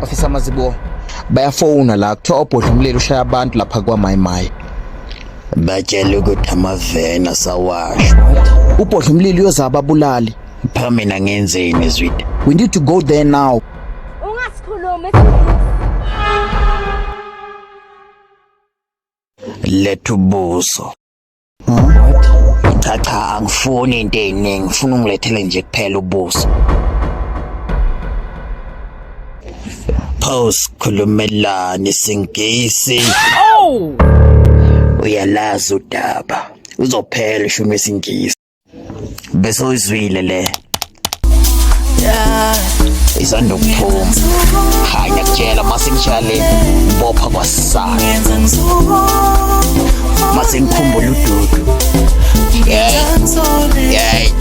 Officer Mazibuko, bayafona la kuthiwa obhodla umlilo ushaya abantu lapha kwaMayimayi. Batshela ukuthi amaveni asawashwa. Ubhodla umlilo uyozaba abulali. Pha mina ngenzeni zwidi? We need to go there now. Ungasikhulumi. Letha ubuso. Cha angifuni into eziningi, ngifuna ungilethele nje kuphela ubuso. Pause khulumelana isingisi. Oh! Uyalazi udaba. Uzophela ishumi esingisi. Bese uzwile le. Isanda ukuphuma. Hayi ngiyakutshela mase ngishale bopha kwasana. Mase ngikhumbula ududu. Yay.